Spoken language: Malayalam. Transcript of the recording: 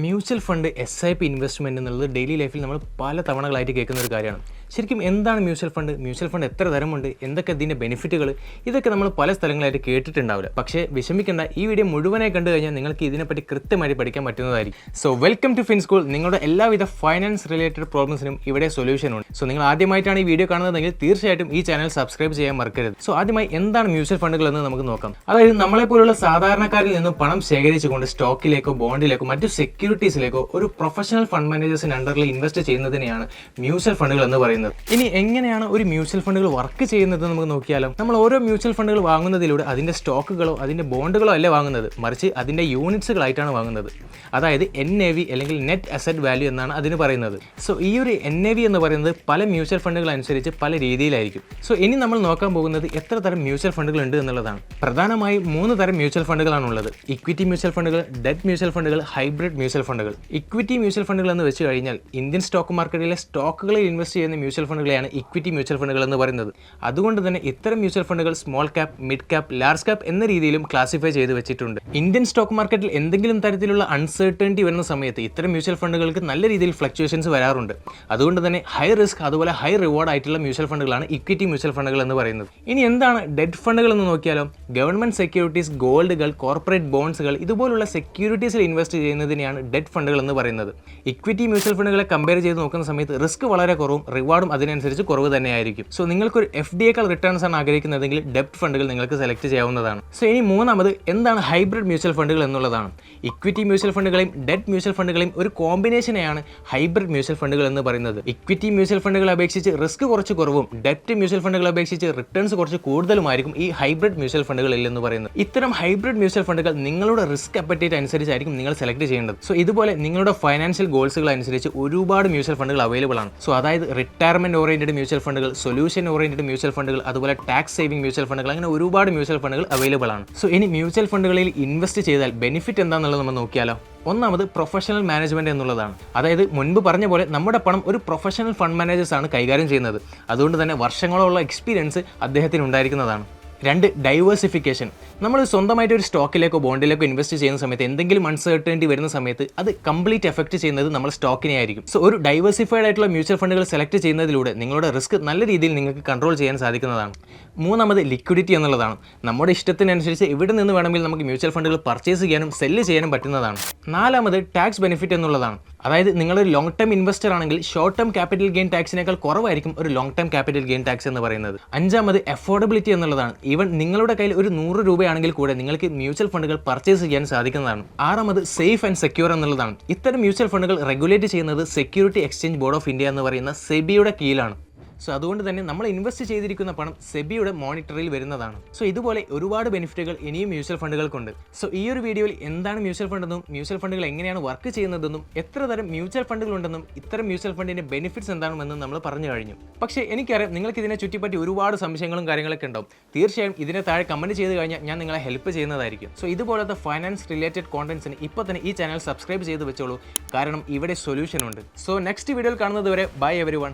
മ്യൂച്വൽ ഫണ്ട് SIP ഇൻവെസ്റ്റ്മെൻറ്റ് എന്നുള്ളത് ഡെയിലി ലൈഫിൽ നമ്മൾ പല തവണകളായിട്ട് കേൾക്കുന്ന ഒരു കാര്യമാണ്. ശരിക്കും എന്താണ് മ്യൂച്വൽ ഫണ്ട് എത്ര തരമുണ്ട്, എന്തൊക്കെ ഇതിൻ്റെ ബെനിഫിറ്റുകൾ, ഇതൊക്കെ നമ്മൾ പല സ്ഥലങ്ങളായിട്ട് കേട്ടിട്ടുണ്ടാവില്ല. പക്ഷേ വിഷമിക്കേണ്ട, ഈ വീഡിയോ മുഴുവനായി കണ്ടു കഴിഞ്ഞാൽ നിങ്ങൾക്ക് ഇതിനെപ്പറ്റി കൃത്യമായിട്ട് പഠിക്കാൻ പറ്റുന്നതായിരിക്കും. So welcome to Finschool. നിങ്ങളുടെ എല്ലാവിധ ഫൈനാൻസ് റിലേറ്റഡ് പ്രോബ്ലംസിനും ഇവിടെ സൊല്യൂഷൻ ഉണ്ട്. സോ നിങ്ങൾ ആദ്യമായിട്ടാണ് ഈ വീഡിയോ കാണുന്നതെങ്കിൽ തീർച്ചയായിട്ടും ഈ ചാനൽ സബ്സ്ക്രൈബ് ചെയ്യാൻ മറക്കരുത്. സോ ആദ്യമായി എന്താണ് മ്യൂച്വൽ ഫണ്ടുകൾ എന്ന് നമുക്ക് നോക്കാം. അതായത് നമ്മളെപ്പോലുള്ള സാധാരണക്കാരിൽ നിന്നും പണം ശേഖരിച്ചുകൊണ്ട് സ്റ്റോക്കിലേക്കോ ബോണ്ടിലേക്കോ മറ്റു സെക്യൂരിറ്റീസിലേക്കോ ഒരു പ്രൊഫഷണൽ ഫണ്ട് മാനേജേഴ്സിന്റെ അണ്ടറിൽ ഇൻവെസ്റ്റ് ചെയ്യുന്നതിനെയാണ് മ്യൂച്വൽ ഫണ്ടുകൾ എന്ന് പറയുന്നത്. ഇനി എങ്ങനെയാണ് ഒരു മ്യൂച്വൽ ഫണ്ടുകൾ വർക്ക് ചെയ്യുന്നത് നമുക്ക് നോക്കിയാലോ. നമ്മൾ ഓരോ മ്യൂച്വൽ ഫണ്ടുകൾ വാങ്ങുന്നതിലൂടെ അതിന്റെ സ്റ്റോക്കുകളോ അതിന്റെ ബോണ്ടുകളോ അല്ല വാങ്ങുന്നത്, മറിച്ച് അതിന്റെ യൂണിറ്റ്സുകളായിട്ടാണ് വാങ്ങുന്നത്. അതായത് NAV അല്ലെങ്കിൽ നെറ്റ് അസറ്റ് വാല്യൂ എന്നാണ് അതിന് പറയുന്നത്. സോ ഈ ഒരു NAV എന്ന് പറയുന്നത് പല മ്യൂച്വൽ ഫണ്ടുകൾ അനുസരിച്ച് പല രീതിയിലായിരിക്കും. സോ ഇനി നമ്മൾ നോക്കാൻ പോകുന്നത് എത്ര തരം മ്യൂച്വൽ ഫണ്ടുകൾ ഉണ്ട് എന്നുള്ളതാണ്. പ്രധാനമായും 3 തരം മ്യൂച്വൽ ഫണ്ടുകളാണ് ഉള്ളത്: ഇക്വിറ്റി മ്യൂച്വൽ ഫണ്ടുകൾ, ഡെറ്റ് മ്യൂച്വൽ ഫണ്ടുകൾ, ഹൈബ്രിഡ് മ്യൂച്വൽ ഫണ്ടുകൾ. ഇക്വിറ്റി മ്യൂച്വൽ ഫണ്ടുകൾ എന്ന് വെച്ച് കഴിഞ്ഞാൽ ഇന്ത്യൻ സ്റ്റോക്ക് മാർക്കറ്റിലെ സ്റ്റോക്കുകളിൽ ഇൻവെസ്റ്റ് ചെയ്യുന്ന മ്യൂച്വൽ ഫണ്ടുകളെയാണ് ഇക്വിറ്റി മ്യൂച്വൽ ഫണ്ടുകൾ എന്ന് പറയുന്നത്. അതുകൊണ്ട് തന്നെ ഇത്തരം മ്യൂച്വൽ ഫണ്ടുകൾ small cap, mid cap, large cap എന്ന രീതിയിലും ക്ലാസിഫൈ ചെയ്ത് വെച്ചിട്ടുണ്ട്. ഇന്ത്യൻ സ്റ്റോക്ക് മാർക്കറ്റിൽ എന്തെങ്കിലും തരത്തിലുള്ള അൺസർട്ടനിറ്റി വരുന്ന സമയത്ത് ഇത്തരം മ്യൂച്വൽ ഫണ്ടുകൾക്ക് നല്ല രീതിയിൽ ഫ്ലക്ച്വേഷൻസ് വരാറുണ്ട്. അതുകൊണ്ട് തന്നെ ഹൈ റിസ്ക് അതുപോലെ ഹൈ റിവാർഡ് ആയിട്ടുള്ള മ്യൂച്വൽ ഫണ്ടുകളാണ് ഇക്വിറ്റി മ്യൂച്വൽ ഫണ്ടുകൾ എന്ന് പറയുന്നത്. ഇനി എന്താണ് ഡെറ്റ് ഫണ്ടുകൾ എന്ന് നോക്കിയാലോ. ഗവൺമെന്റ് സെക്യൂരിറ്റീസ്, ഗോൾഡുകൾ, കോർപ്പറേറ്റ് ബോൺസുകൾ ഇതുപോലുള്ള സെക്യൂരിറ്റീസിൽ ഇൻവെസ്റ്റ് ചെയ്യുന്നതിനെയാണ് ഡെറ്റ് ഫണ്ടുകൾ എന്ന് പറയുന്നത്. ഇക്വിറ്റി മ്യൂച്വൽ ഫണ്ടുകളെ കമ്പയർ ചെയ്ത് നോക്കുന്ന സമയത്ത് റിസ്ക് വളരെ കുറവും റിവാർഡും അതിനനുസരിച്ച് കുറവ് തന്നെയായിരിക്കും. സോ നിങ്ങൾക്കൊരു FD-യേക്കാൾ റിട്ടേൺസ് ആണ് ആഗ്രഹിക്കുന്നതെങ്കിൽ ഡെപ്റ്റ് ഫണ്ടുകൾ നിങ്ങൾക്ക് സെലക്ട് ചെയ്യാവുന്നതാണ്. സോ ഇനി മൂന്നാമത് എന്താണ് ഹൈബ്രിഡ് മ്യൂച്വൽ ഫണ്ടുകൾ എന്നുള്ളതാണ്. ഇക്വിറ്റി മ്യൂച്വൽ ഫണ്ടുകളെയും ഡെറ്റ് മ്യൂച്വൽ ഫണ്ടുകളെയും ഒരു കോമ്പിനേഷനെയാണ് ഹൈബ്രിഡ് മ്യൂച്വൽ ഫണ്ടുകൾ എന്ന് പറയുന്നത്. ഇക്വിറ്റി മ്യൂച്വൽ ഫണ്ടുകളെ അപേക്ഷിച്ച് റിസ്ക് കുറച്ച് കുറവും ഡെപ്റ്റ് മ്യൂച്വൽ ഫണ്ടുകളെ അപേക്ഷിച്ച് റിട്ടേൺസ് കുറച്ച് കൂടുതലുമായിരിക്കും ഈ ഹൈബ്രിഡ് മ്യൂച്വൽ ഫണ്ടുകളിൽ എന്ന് പറയുന്നത്. ഇത്തരം ഹൈബ്രിഡ് മ്യൂച്വൽ ഫണ്ടുകൾ നിങ്ങളുടെ റിസ്ക് അപ്പറ്റൈറ്റ് അനുസരിച്ചായിരിക്കും നിങ്ങൾ സെലക്ട് ചെയ്യേണ്ടത്. സോ ഇതുപോലെ നിങ്ങളുടെ ഫൈനാൻഷ്യൽ ഗോൾസുകൾ അനുസരിച്ച് ഒരുപാട് മ്യൂച്വൽ ഫണ്ടുകൾ അവൈലബിൾ ആണ്. സോ അതായത് റിട്ടയർമെന്റ് ഓറിയന്റഡ് മ്യൂച്വൽ ഫണ്ടുകൾ, സൊല്യൂഷൻ ഓറിയന്റഡ് മ്യൂച്വൽ ഫണ്ടുകൾ, അതുപോലെ ടാക്സ് സേവിംഗ് മ്യൂച്വൽ ഫണ്ടുകൾ, അങ്ങനെ ഒരുപാട് മ്യൂച്വൽ ഫണ്ടുകൾ അവൈലബിൾ ആണ്. സോ ഇനി മ്യൂച്വൽ ഫണ്ടുകളിൽ ഇൻവെസ്റ്റ് ചെയ്താൽ ബെനിഫിറ്റ് എന്താണെന്നുള്ളത് നമ്മൾ നോക്കിയാലോ. ഒന്നാമത് പ്രൊഫഷണൽ മാനേജ്മെന്റ് എന്നുള്ളതാണ്. അതായത് മുൻപ് പറഞ്ഞ പോലെ നമ്മുടെ പണം ഒരു പ്രൊഫഷണൽ ഫണ്ട് മാനേജേഴ്സ് ആണ് കൈകാര്യം ചെയ്യുന്നത്. അതുകൊണ്ട് തന്നെ വർഷങ്ങളോളം എക്സ്പീരിയൻസ് അദ്ദേഹത്തിന് ഉണ്ടായിരിക്കുന്നതാണ്. 2, ഡൈവേഴ്സിഫിക്കേഷൻ. നമ്മൾ സ്വന്തമായിട്ട് ഒരു സ്റ്റോക്കിലേക്കോ ബോണ്ടിലേക്കോ ഇൻവെസ്റ്റ് ചെയ്യുന്ന സമയത്ത് എന്തെങ്കിലും അൺസർട്ടനിറ്റി വരുന്ന സമയത്ത് അത് കംപ്ലീറ്റ് എഫക്ട് ചെയ്യുന്നത് നമ്മൾ സ്റ്റോക്കിനെ ആയിരിക്കും. സോ ഒരു ഡൈവേഴ്സിഫൈഡ് ആയിട്ടുള്ള മ്യൂച്വൽ ഫണ്ടുകൾ സെലക്ട് ചെയ്യുന്നതിലൂടെ നിങ്ങളുടെ റിസ്ക് നല്ല രീതിയിൽ നിങ്ങൾക്ക് കൺട്രോൾ ചെയ്യാൻ സാധിക്കുന്നതാണ്. മൂന്നാമത് ലിക്വിഡിറ്റി എന്നുള്ളതാണ്. നമ്മുടെ ഇഷ്ടത്തിനനുസരിച്ച് എവിടെ നിന്ന് വേണമെങ്കിലും നമുക്ക് മ്യൂച്വൽ ഫണ്ടുകൾ പർച്ചേസ് ചെയ്യാനും സെല്ല് ചെയ്യാനും പറ്റുന്നതാണ്. നാലാമത് ടാക്സ് ബെനിഫിറ്റ് എന്നുള്ളതാണ്. അതായത് നിങ്ങളൊരു ലോങ് ടേം ഇൻവെസ്റ്റർ ആണെങ്കിൽ ഷോർട്ട് ടേം ക്യാപിറ്റൽ ഗെയിൻ ടാക്സിനേക്കാൾ കുറവായിരിക്കും ഒരു long term capital gain tax എന്ന് പറയുന്നത്. അഞ്ചാമത് അഫോർഡബിലിറ്റി എന്നുള്ളതാണ്. ഈവൻ നിങ്ങളുടെ കയ്യിൽ ഒരു 100 രൂപയാണെങ്കിൽ കൂടെ നിങ്ങൾക്ക് മ്യൂച്വൽ ഫണ്ടുകൾ പർച്ചേസ് ചെയ്യാൻ സാധിക്കുന്നതാണ്. ആറാമത് സേഫ് ആൻഡ് സെക്യൂർ എന്നുള്ളതാണ്. ഇത്തരം മ്യൂച്വൽ ഫണ്ടുകൾ റെഗുലേറ്റ് ചെയ്യുന്നത് security exchange board of India എന്ന് പറയുന്ന സെബിയുടെ കീഴിലാണ്. സോ അതുകൊണ്ട് തന്നെ നമ്മൾ ഇൻവെസ്റ്റ് ചെയ്തിരിക്കുന്ന പണം സെബിയുടെ മോണിറ്ററിൽ വരുന്നതാണ്. സോ ഇതുപോലെ ഒരുപാട് ബെനിഫിറ്റുകൾ ഇനിയും മ്യൂച്വൽ ഫണ്ടുകൾക്കുണ്ട്. സോ ഈ ഒരു വീഡിയോയിൽ എന്താണ് മ്യൂച്വൽ ഫണ്ടെന്നും മ്യൂച്വൽ ഫണ്ടുകൾ എങ്ങനെയാണ് വർക്ക് ചെയ്യുന്നതെന്നും എത്ര തരം മ്യൂച്വൽ ഫണ്ടുകളുണ്ടെന്നും ഇത്തരം മ്യൂച്വൽ ഫണ്ടിന്റെ ബെനിഫിറ്റ്സ് എന്താണെന്നും നമ്മൾ പറഞ്ഞു കഴിഞ്ഞു. പക്ഷേ എനിക്കറിയാം നിങ്ങൾക്ക് ഇതിനെ ചുറ്റിപ്പറ്റി ഒരുപാട് സംശയങ്ങളും കാര്യങ്ങളൊക്കെ ഉണ്ടാവും. തീർച്ചയായും ഇതിനെ താഴെ കമന്റ് ചെയ്ത് കഴിഞ്ഞാൽ ഞാൻ നിങ്ങളെ ഹെൽപ്പ് ചെയ്യുന്നതായിരിക്കും. സോ ഇതുപോലത്തെ ഫൈനാൻസ് റിലേറ്റഡ് കോണ്ടന്റ്സിന് ഇപ്പോൾ തന്നെ ഈ ചാനൽ സബ്സ്ക്രൈബ് ചെയ്ത് വെച്ചോളൂ, കാരണം ഇവിടെ സൊല്യൂഷൻ ഉണ്ട്. സോ നെക്സ്റ്റ് വീഡിയോയിൽ കാണുന്നത് വരെ ബൈ എവരിവൺ.